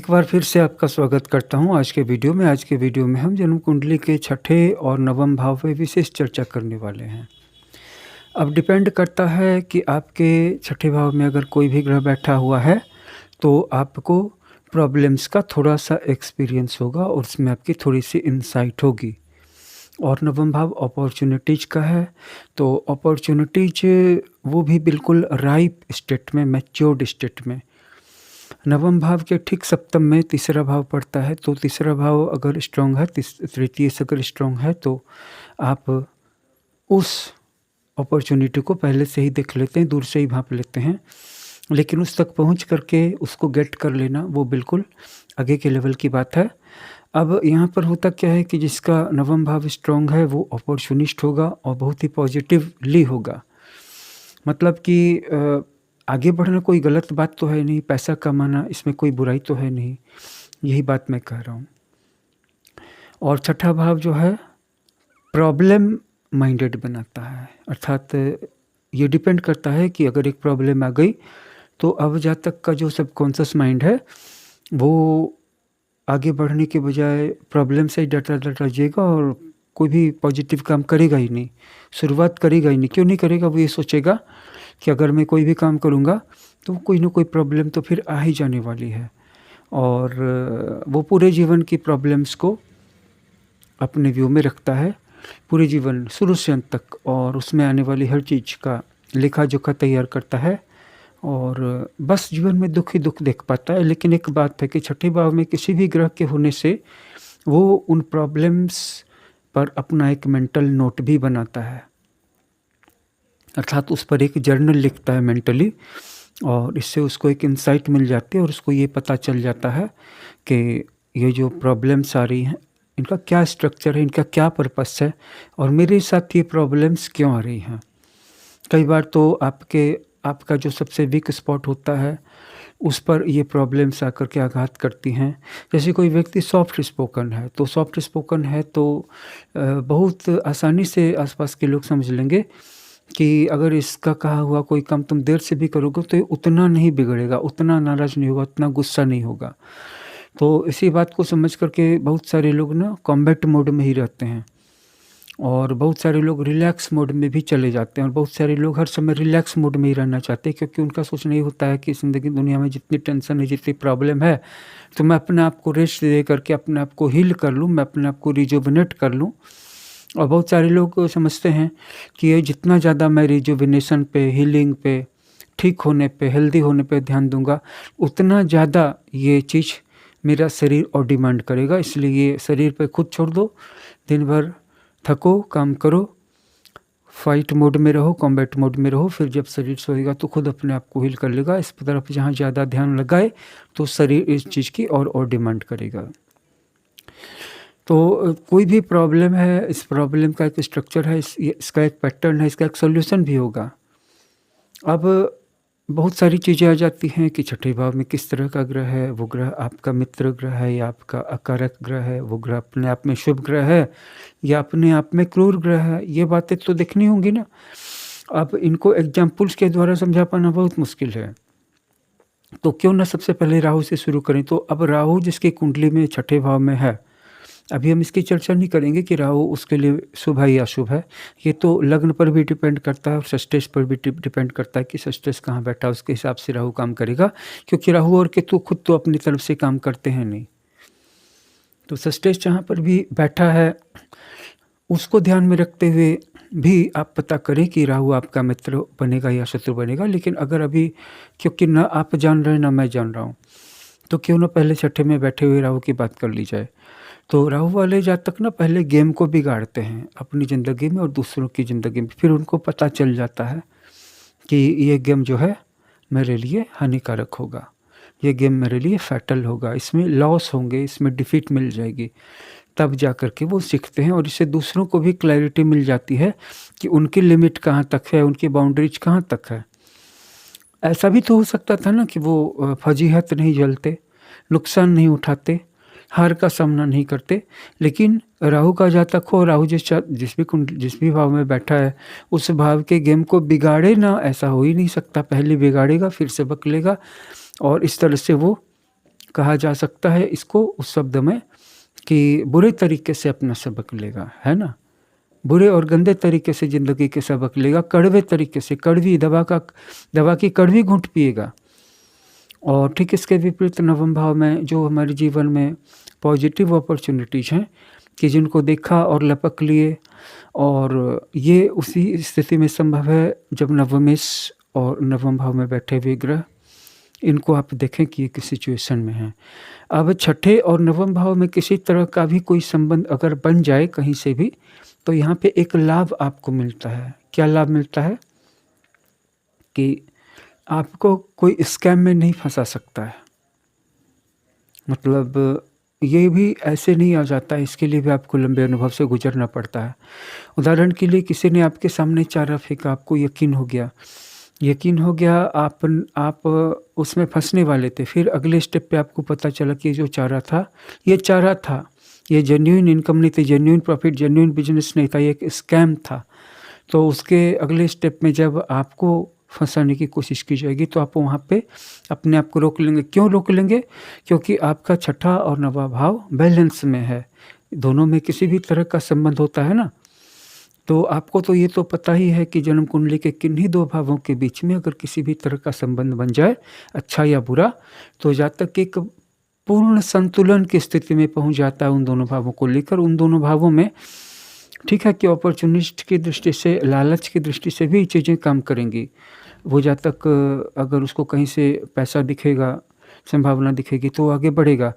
एक बार फिर से आपका स्वागत करता हूँ आज के वीडियो में। आज के वीडियो में हम जन्म कुंडली के छठे और नवम भाव पे विशेष चर्चा करने वाले हैं। अब डिपेंड करता है कि आपके छठे भाव में अगर कोई भी ग्रह बैठा हुआ है तो आपको प्रॉब्लम्स का थोड़ा-सा एक्सपीरियंस होगा और उसमें आपकी थोड़ी-सी इनसाइट होगी। और नवम भाव अपॉर्च्युनिटीज़ का है, तो अपॉर्च्युनिटीज़ वो भी बिल्कुल राइप स्टेट में, मैच्योर्ड स्टेट में। नवम भाव के ठीक सप्तम में तीसरा भाव पड़ता है, तो तीसरा भाव अगर स्ट्रॉन्ग है, तृतीय से अगर स्ट्रॉन्ग है तो आप उस अपॉर्च्युनिटी को पहले से ही देख लेते हैं, दूर से ही भाँप लेते हैं। लेकिन उस तक पहुँच करके उसको गेट कर लेना वो बिल्कुल आगे के लेवल की बात है। अब यहाँ पर होता क्या है कि जिसका नवम भाव स्ट्रॉन्ग है वो अपॉर्च्युनिस्ट होगा और बहुत ही पॉजिटिवली होगा। मतलब कि आगे बढ़ना कोई गलत बात तो है नहीं, पैसा कमाना इसमें कोई बुराई तो है नहीं, यही बात मैं कह रहा हूँ। और छठा भाव जो है प्रॉब्लम माइंडेड बनाता है, अर्थात ये डिपेंड करता है कि अगर एक प्रॉब्लम आ गई तो अब जहाँ तक का जो सबकॉन्शियस माइंड है वो आगे बढ़ने के बजाय प्रॉब्लम से ही डरता जाएगा और कोई भी पॉजिटिव काम करेगा ही नहीं, शुरुआत करेगा ही नहीं। क्यों नहीं करेगा? वो ये सोचेगा कि अगर मैं कोई भी काम करूँगा तो कोई ना कोई प्रॉब्लम तो फिर आ ही जाने वाली है। और वो पूरे जीवन की प्रॉब्लम्स को अपने व्यू में रखता है, पूरे जीवन शुरू से अंत तक, और उसमें आने वाली हर चीज़ का लेखा-जोखा तैयार करता है और बस जीवन में दुःख ही दुःख देख पाता है। लेकिन एक बात है कि छठे भाव में किसी भी ग्रह के होने से वो उन प्रॉब्लम्स पर अपना एक मेंटल नोट भी बनाता है, अर्थात उस पर एक जर्नल लिखता है मेंटली, और इससे उसको एक इंसाइट मिल जाती है और उसको ये पता चल जाता है कि ये जो प्रॉब्लम्स आ रही हैं इनका क्या स्ट्रक्चर है, इनका क्या पर्पस है और मेरे साथ ये प्रॉब्लम्स क्यों आ रही हैं। कई बार तो आपका जो सबसे वीक स्पॉट होता है उस पर ये प्रॉब्लम्स आकर के आघात करती हैं। जैसे कोई व्यक्ति सॉफ्ट स्पोकन है, तो सॉफ्ट स्पोकन है तो बहुत आसानी से आसपास के लोग समझ लेंगे कि अगर इसका कहा हुआ कोई काम तुम देर से भी करोगे तो ये उतना नहीं बिगड़ेगा, उतना नाराज़ नहीं होगा, उतना गुस्सा नहीं होगा। तो इसी बात को समझ कर के बहुत सारे लोग ना कॉम्बैट मोड में ही रहते हैं और बहुत सारे लोग रिलैक्स मोड में भी चले जाते हैं और बहुत सारे लोग हर समय रिलैक्स मोड में ही रहना चाहते हैं, क्योंकि उनका सोचना ये होता है कि ज़िंदगी दुनिया में जितनी टेंशन है, जितनी प्रॉब्लम है, तो मैं अपने आप को रेस्ट दे करके अपने आप को हील कर लूँ, मैं अपने आप को रिजुविनेट कर लूँ। और बहुत सारे लोग समझते हैं कि ये जितना ज़्यादा मैं रिजुविनेशन पे, हीलिंग पे, ठीक होने पे, हेल्दी होने पे ध्यान दूँगा, उतना ज़्यादा ये चीज़ मेरा शरीर और डिमांड करेगा। इसलिए ये शरीर पे खुद छोड़ दो, दिन भर थको, काम करो, फाइट मोड में रहो, कॉम्बैट मोड में रहो, फिर जब शरीर सोएगा तो खुद अपने आप को हील कर लेगा। इस तरफ जहाँ ज़्यादा ध्यान लगाए तो शरीर इस चीज़ की और डिमांड करेगा। तो कोई भी प्रॉब्लम है, इस प्रॉब्लम का एक स्ट्रक्चर है, इसका एक पैटर्न है, इसका एक सॉल्यूशन भी होगा। अब बहुत सारी चीज़ें आ जाती हैं कि छठे भाव में किस तरह का ग्रह है, वो ग्रह आपका मित्र ग्रह है या आपका अकारक ग्रह है, वो ग्रह अपने आप में शुभ ग्रह है या अपने आप में क्रूर ग्रह है, ये बातें तो देखनी होंगी ना। अब इनको एग्जाम्पल्स के द्वारा समझा पाना बहुत मुश्किल है, तो क्यों ना सबसे पहले राहु से शुरू करें। तो अब राहु जिसकी कुंडली में छठे भाव में है, अभी हम इसकी चर्चा नहीं करेंगे कि राहु उसके लिए शुभ है या अशुभ है, ये तो लग्न पर भी डिपेंड करता है और षष्ठेश पर भी डिपेंड करता है कि षष्ठेश कहाँ बैठा है, उसके हिसाब से राहु काम करेगा, क्योंकि राहु और केतु खुद तो अपनी तरफ से काम करते हैं नहीं। तो षष्ठेश जहाँ पर भी बैठा है उसको ध्यान में रखते हुए भी आप पता करें कि राहु आपका मित्र बनेगा या शत्रु बनेगा। लेकिन अगर अभी, क्योंकि ना आप जान रहे हैं ना मैं जान रहा हूँ, तो क्यों ना पहले छठे में बैठे हुए राहु की बात कर ली जाए। तो राहु वाले जातक ना पहले गेम को बिगाड़ते हैं अपनी ज़िंदगी में और दूसरों की ज़िंदगी में, फिर उनको पता चल जाता है कि ये गेम जो है मेरे लिए हानिकारक होगा, ये गेम मेरे लिए फैटल होगा, इसमें लॉस होंगे, इसमें डिफीट मिल जाएगी। तब जा कर के वो सीखते हैं और इससे दूसरों को भी क्लैरिटी मिल जाती है कि उनकी लिमिट कहाँ तक है, उनकी बाउंड्रीज कहाँ तक है। ऐसा भी तो हो सकता था ना कि वो फजीहत नहीं झेलते, नुकसान नहीं उठाते, हार का सामना नहीं करते, लेकिन राहु का जातक हो, राहु जिस भी भाव में बैठा है उस भाव के गेम को बिगाड़े ना, ऐसा हो ही नहीं सकता। पहले बिगाड़ेगा फिर से बकलेगा और इस तरह से वो कहा जा सकता है इसको उस शब्द में कि बुरे तरीके से अपना सबक लेगा, है ना? बुरे और गंदे तरीके से ज़िंदगी के सबक लेगा, कड़वे तरीके से, कड़वी दवा की कड़वी घूँट पिएगा। और ठीक इसके विपरीत नवम भाव में जो हमारे जीवन में पॉजिटिव अपॉर्च्युनिटीज़ हैं कि जिनको देखा और लपक लिए, और ये उसी स्थिति में संभव है जब नवमेश और नवम भाव में बैठे हुए ग्रह, इनको आप देखें कि ये किस सिचुएशन में हैं। अब छठे और नवम भाव में किसी तरह का भी कोई संबंध अगर बन जाए कहीं से भी, तो यहाँ पे एक लाभ आपको मिलता है। क्या लाभ मिलता है? कि आपको कोई स्कैम में नहीं फँसा सकता है। मतलब ये भी ऐसे नहीं आ जाता है, इसके लिए भी आपको लंबे अनुभव से गुजरना पड़ता है। उदाहरण के लिए किसी ने आपके सामने चारा फेंका, आपको यकीन हो गया, आप उसमें फँसने वाले थे। फिर अगले स्टेप पे आपको पता चला कि ये जो चारा था, ये जेन्युइन इनकम नहीं थी, जेन्युइन प्रॉफ़िट, जेन्युइन बिज़नेस नहीं था, ये एक स्कैम था। तो उसके अगले स्टेप में जब आपको फँसाने की कोशिश की जाएगी तो आप वहाँ पे अपने आप को रोक लेंगे। क्यों रोक लेंगे? क्योंकि आपका छठा और नवा भाव बैलेंस में है। दोनों में किसी भी तरह का संबंध होता है ना, तो आपको तो ये तो पता ही है कि जन्म कुंडली के किन्हीं दो भावों के बीच में अगर किसी भी तरह का संबंध बन जाए, अच्छा या बुरा, तो जब तक एक पूर्ण संतुलन की स्थिति में पहुँच जाता है उन दोनों भावों को लेकर, उन दोनों भावों में ठीक है कि अपॉर्चुनिस्ट की दृष्टि से, लालच की दृष्टि से भी चीज़ें काम करेंगी। वो जब तक अगर उसको कहीं से पैसा दिखेगा, संभावना दिखेगी तो वो आगे बढ़ेगा।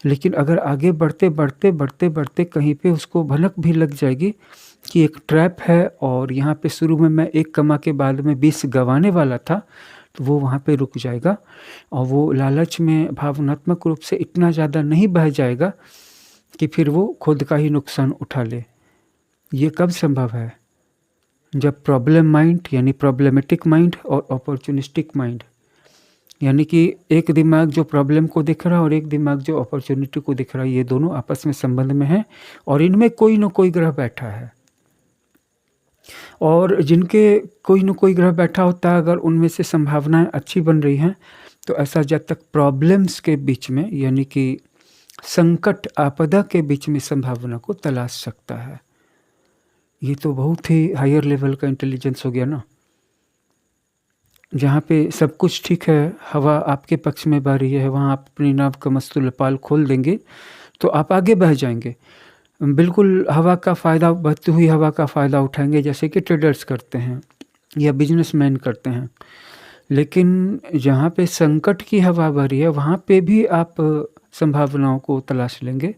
लेकिन अगर आगे बढ़ते कहीं पे उसको भनक भी लग जाएगी कि एक ट्रैप है और यहाँ पे शुरू में मैं 1 कमा के बाद में 20 गँवाने वाला था, तो वो वहाँ पे रुक जाएगा और वो लालच में भावनात्मक रूप से इतना ज़्यादा नहीं बह जाएगा कि फिर वो खुद का ही नुकसान उठा ले। ये कब संभव है? जब प्रॉब्लम माइंड यानी प्रॉब्लमेटिक माइंड और अपॉर्चुनिस्टिक माइंड, यानी कि एक दिमाग जो प्रॉब्लम को देख रहा है और एक दिमाग जो अपॉर्चुनिटी को देख रहा है, ये दोनों आपस में संबंध में हैं और इनमें कोई न कोई ग्रह बैठा है। और जिनके कोई न कोई ग्रह बैठा होता है, अगर उनमें से संभावनाएं अच्छी बन रही हैं, तो ऐसा जब तक प्रॉब्लम्स के बीच में यानी कि संकट, आपदा के बीच में संभावना को तलाश सकता है। ये तो बहुत ही हायर लेवल का इंटेलिजेंस हो गया ना। जहाँ पे सब कुछ ठीक है, हवा आपके पक्ष में बह रही है, वहाँ आप अपनी नाव का मस्तूल पाल खोल देंगे तो आप आगे बह जाएंगे। बिल्कुल हवा का फ़ायदा, बहती हुई हवा का फ़ायदा उठाएंगे, जैसे कि ट्रेडर्स करते हैं या बिजनेसमैन करते हैं। लेकिन जहाँ पे संकट की हवा बह रही है, वहाँ पे भी आप संभावनाओं को तलाश लेंगे।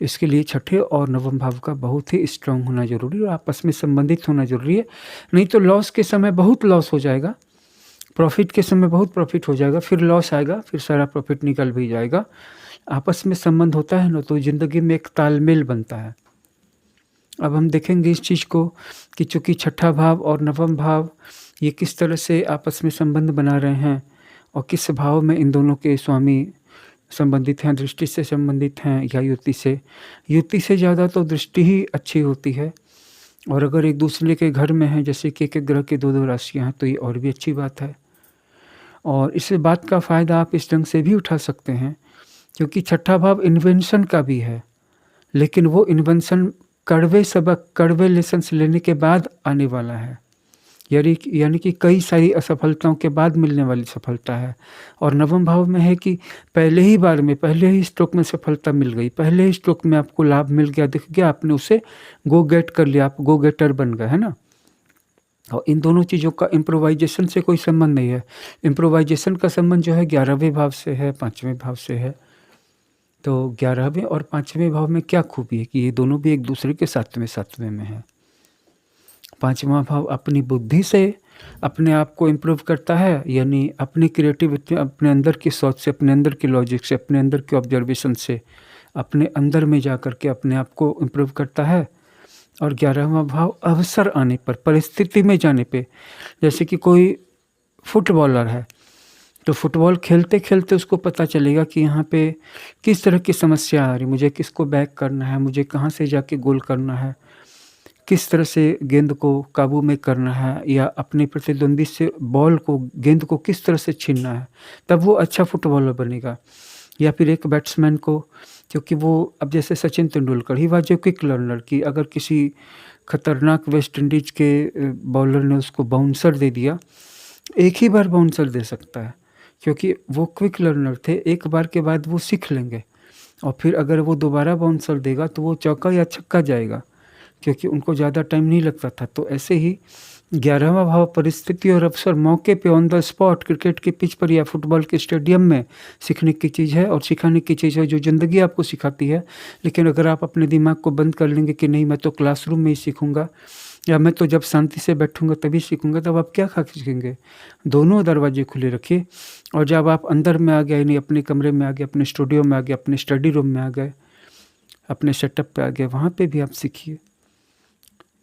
इसके लिए छठे और नवम भाव का बहुत ही स्ट्रांग होना ज़रूरी है और आपस में संबंधित होना ज़रूरी है। नहीं तो लॉस के समय बहुत लॉस हो जाएगा, प्रॉफ़िट के समय बहुत प्रॉफ़िट हो जाएगा, फिर लॉस आएगा, फिर सारा प्रॉफ़िट निकल भी जाएगा। आपस में संबंध होता है ना, तो ज़िंदगी में एक तालमेल बनता है। अब हम देखेंगे इस चीज़ को कि चूँकि छठा भाव और नवम भाव ये किस तरह से आपस में संबंध बना रहे हैं और किस भाव में इन दोनों के स्वामी संबंधित हैं, दृष्टि से संबंधित हैं या युति से। युति से ज़्यादा तो दृष्टि ही अच्छी होती है, और अगर एक दूसरे के घर में है, जैसे कि एक ग्रह की 2-2 राशियाँ हैं, तो ये और भी अच्छी बात है। और इस बात का फ़ायदा आप इस ढंग से भी उठा सकते हैं, क्योंकि छठा भाव इन्वेंशन का भी है, लेकिन वो इन्वेंशन कड़वे सबक, कड़वे लेसन्स लेने के बाद आने वाला है। यानी कि कई सारी असफलताओं के बाद मिलने वाली सफलता है। और नवम भाव में है कि पहले ही बार में, पहले ही स्ट्रोक में सफलता मिल गई, पहले ही स्ट्रोक में आपको लाभ मिल गया, दिख गया, आपने उसे गो गेट कर लिया, आप गो गेटर बन गए, है ना। और इन दोनों चीज़ों का इम्प्रोवाइजेशन से कोई संबंध नहीं है। इम्प्रोवाइजेशन का संबंध जो है 11वें भाव से है, 5वें भाव से है। तो 11वें और 5वें भाव में क्या खूबी है कि ये दोनों भी एक दूसरे के 7वें में है। 5वां भाव अपनी बुद्धि से अपने आप को इम्प्रूव करता है, यानी अपनी क्रिएटिविटी, अपने अंदर की सोच से, अपने अंदर की लॉजिक से, अपने अंदर के ऑब्जर्वेशन से, अपने अंदर में जा कर के अपने आप को इम्प्रूव करता है। और 11वां भाव अवसर आने पर, परिस्थिति में जाने पे, जैसे कि कोई फुटबॉलर है तो फुटबॉल खेलते खेलते उसको पता चलेगा कि यहाँ पे किस तरह की समस्या आ रही, मुझे किसको बैक करना है, मुझे कहाँ से जाके गोल करना है, किस तरह से गेंद को काबू में करना है, या अपने प्रतिद्वंदी से बॉल को, गेंद को किस तरह से छीनना है, तब वो अच्छा फुटबॉलर बनेगा। या फिर एक बैट्समैन को, क्योंकि वो अब जैसे Sachin Tendulkar he was a quick learner कि अगर किसी खतरनाक वेस्ट इंडीज़ के बॉलर ने उसको बाउंसर दे दिया, एक ही बार बाउंसर दे सकता है, क्योंकि वो क्विक लर्नर थे। एक बार के बाद वो सीख लेंगे और फिर अगर वो दोबारा बाउंसर देगा तो वो चौका या छक्का जाएगा, क्योंकि उनको ज़्यादा टाइम नहीं लगता था। तो ऐसे ही 11वां भाव परिस्थिति और अवसर मौके पे ऑन द स्पॉट क्रिकेट के पिच पर या फुटबॉल के स्टेडियम में सीखने की चीज़ है और सिखाने की चीज़ है, जो ज़िंदगी आपको सिखाती है। लेकिन अगर आप अपने दिमाग को बंद कर लेंगे कि नहीं मैं तो क्लासरूम में ही सीखूँगा या मैं तो जब शांति से बैठूँगा तभी सीखूँगा, तब आप क्या खा सीखेंगे? दोनों दरवाजे खुले रखिए और जब आप अंदर में आ गए, यानी अपने कमरे में आ गए, अपने स्टूडियो में आ गए, अपने स्टडी रूम में आ गए, अपने सेटअप पे आ गए, वहाँ पे भी आप सीखिए।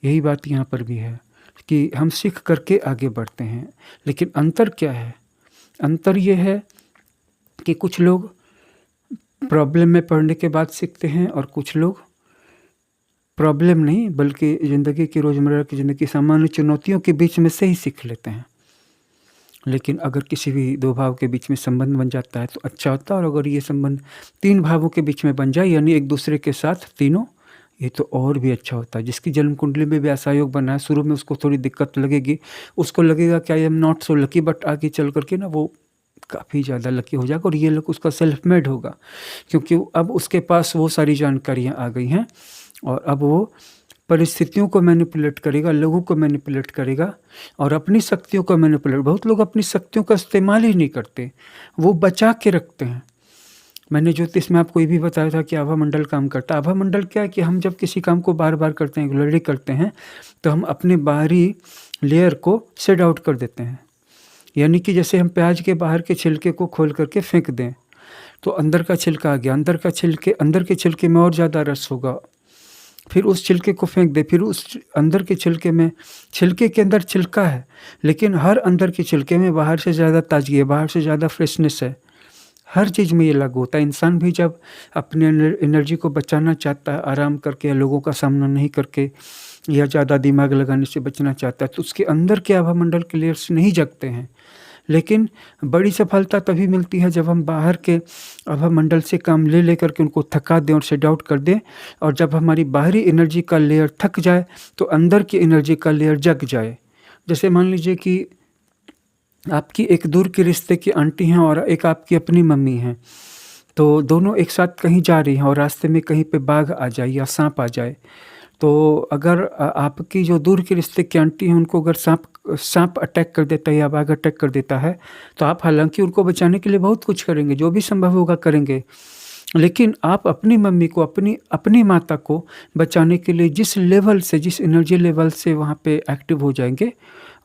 यही बात यहाँ पर भी है कि हम सीख करके आगे बढ़ते हैं। लेकिन अंतर क्या है? अंतर ये है कि कुछ लोग प्रॉब्लम में पड़ने के बाद सीखते हैं और कुछ लोग प्रॉब्लम नहीं बल्कि ज़िंदगी की रोज़मर्रा की ज़िंदगी सामान्य चुनौतियों के बीच में से ही सीख लेते हैं। लेकिन अगर किसी भी 2 भाव के बीच में संबंध बन जाता है तो अच्छा होता है, और अगर ये संबंध 3 भावों के बीच में बन जाए यानी एक दूसरे के साथ तीनों, ये तो और भी अच्छा होता है। जिसकी जन्म कुंडली में भी ऐसा योग बना है, शुरू में उसको थोड़ी दिक्कत लगेगी, उसको लगेगा कि I am not so lucky, but आगे चल कर के ना वो काफ़ी ज़्यादा लकी हो जाएगा और ये लक उसका सेल्फ मेड होगा, क्योंकि अब उसके पास वो सारी जानकारियाँ आ गई हैं और अब वो परिस्थितियों को मैनिपुलेट करेगा, लोगों को मैनिपुलेट करेगा और अपनी शक्तियों को मैनिपुलेट। बहुत लोग अपनी शक्तियों का इस्तेमाल ही नहीं करते, वो बचा के रखते हैं। मैंने ज्योतिष में आपको ये भी बताया था कि आभा मंडल काम करता है। आभा मंडल क्या है कि हम जब किसी काम को बार-बार करते हैं, रेगुलरली करते हैं, तो हम अपने बाहरी लेयर को शेड आउट कर देते हैं। यानी कि जैसे हम प्याज के बाहर के छिलके को खोल करके फेंक दें, तो अंदर का छिलका आ गया, अंदर के छिलके में और ज़्यादा रस होगा। फिर उस छिलके को फेंक दें, फिर उस अंदर के छिलके के अंदर छिलका है, लेकिन हर अंदर के छिलके में बाहर से ज़्यादा ताज़गी है, बाहर से ज़्यादा फ्रेशनेस है। हर चीज़ में ये लागू होता है। इंसान भी जब अपने एनर्जी को बचाना चाहता है, आराम करके या लोगों का सामना नहीं करके या ज़्यादा दिमाग लगाने से बचना चाहता है, तो उसके अंदर के आभा मंडल के लेयर्स नहीं जगते हैं। लेकिन बड़ी सफलता तभी मिलती है जब हम बाहर के आभा मंडल से काम ले कर के उनको थका दें और शेड आउट कर दें, और जब हमारी बाहरी एनर्जी का लेयर थक जाए तो अंदर की एनर्जी का लेयर जग जाए। जैसे मान लीजिए कि आपकी एक दूर के रिश्ते की आंटी हैं और एक आपकी अपनी मम्मी हैं, तो दोनों एक साथ कहीं जा रही हैं और रास्ते में कहीं पे बाघ आ जाए या सांप आ जाए, तो अगर आपकी जो दूर के रिश्ते की आंटी हैं उनको अगर सांप अटैक कर देता है या बाघ अटैक कर देता है, तो आप हालांकि उनको बचाने के लिए बहुत कुछ करेंगे, जो भी संभव होगा करेंगे। लेकिन आप अपनी मम्मी को, अपनी माता को बचाने के लिए जिस लेवल से, जिस एनर्जी लेवल से वहाँ पे एक्टिव हो जाएंगे,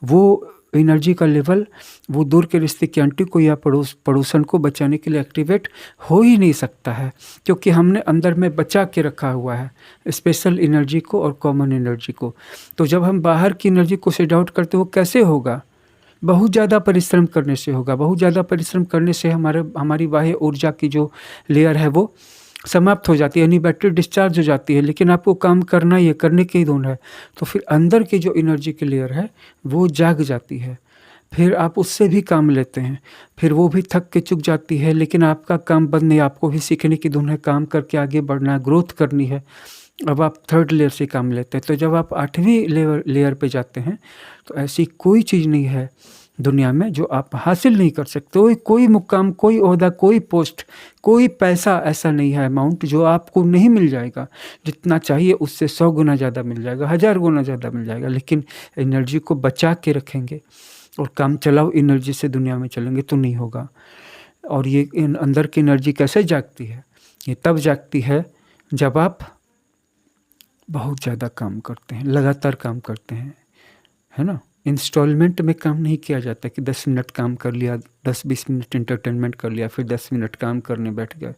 वो एनर्जी का लेवल वो दूर के रिश्ते की आंटी को या पड़ोसन को बचाने के लिए एक्टिवेट हो ही नहीं सकता है, क्योंकि हमने अंदर में बचा के रखा हुआ है स्पेशल एनर्जी को और कॉमन एनर्जी को। तो जब हम बाहर की एनर्जी को शेड आउट करते, वो कैसे होगा? बहुत ज़्यादा परिश्रम करने से होगा। बहुत ज़्यादा परिश्रम करने से हमारी बाह्य ऊर्जा की जो लेयर है वो समाप्त हो जाती है, यानी बैटरी डिस्चार्ज हो जाती है। लेकिन आपको काम करना ही है, करने के ही धुन है, तो फिर अंदर की जो एनर्जी की लेयर है वो जाग जाती है। फिर आप उससे भी काम लेते हैं, फिर वो भी थक के चुक जाती है, लेकिन आपका काम बंद नहीं, आपको भी सीखने की धुन है, काम करके आगे बढ़ना है, ग्रोथ करनी है। अब आप थर्ड लेयर से काम लेते हैं, तो जब आप 8वीं लेयर पे जाते हैं, तो ऐसी कोई चीज़ नहीं है दुनिया में जो आप हासिल नहीं कर सकते। कोई मुकाम, कोई ओहदा, कोई पोस्ट, कोई पैसा ऐसा नहीं है अमाउंट जो आपको नहीं मिल जाएगा। जितना चाहिए उससे 100 गुना ज़्यादा मिल जाएगा, 1000 गुना ज़्यादा मिल जाएगा। लेकिन एनर्जी को बचा के रखेंगे और काम चलाओ एनर्जी से दुनिया में चलेंगे तो नहीं होगा। और ये अंदर की एनर्जी कैसे जागती है? ये तब जागती है जब आप बहुत ज़्यादा काम करते हैं, लगातार काम करते हैं, है ना? इंस्टॉलमेंट में काम नहीं किया जाता कि 10 मिनट काम कर लिया, 10-20 मिनट एंटरटेनमेंट कर लिया, फिर 10 मिनट काम करने बैठ गए।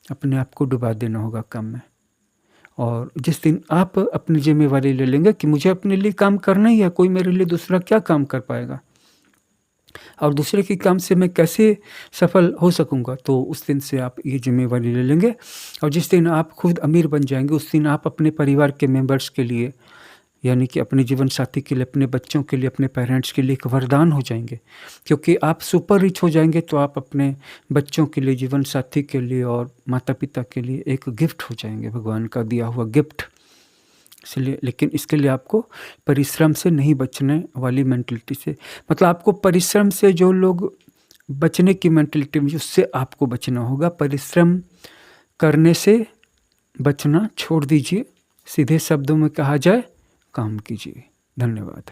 अपने आप को डुबा देना होगा काम में। और जिस दिन आप अपनी जिम्मेवारी ले लेंगे कि मुझे अपने लिए काम करना ही है, कोई मेरे लिए दूसरा क्या काम कर पाएगा और दूसरे के काम से मैं कैसे सफल हो सकूंगा, तो उस दिन से आप ये जिम्मेवारी ले लेंगे। और जिस दिन आप खुद अमीर बन जाएंगे, उस दिन आप अपने परिवार के मेंबर्स के लिए यानी कि अपने जीवन साथी के लिए, अपने बच्चों के लिए, अपने पेरेंट्स के लिए एक वरदान हो जाएंगे। क्योंकि आप सुपर रिच हो जाएंगे तो आप अपने बच्चों के लिए, जीवन साथी के लिए और माता पिता के लिए एक गिफ्ट हो जाएंगे, भगवान का दिया हुआ गिफ्ट। इसलिए लेकिन इसके लिए आपको परिश्रम से नहीं बचने वाली मेंटलिटी से, मतलब आपको परिश्रम से, जो लोग बचने की मेंटलिटी में, उससे आपको बचना होगा। परिश्रम करने से बचना छोड़ दीजिए। सीधे शब्दों में कहा जाए, काम कीजिए। धन्यवाद।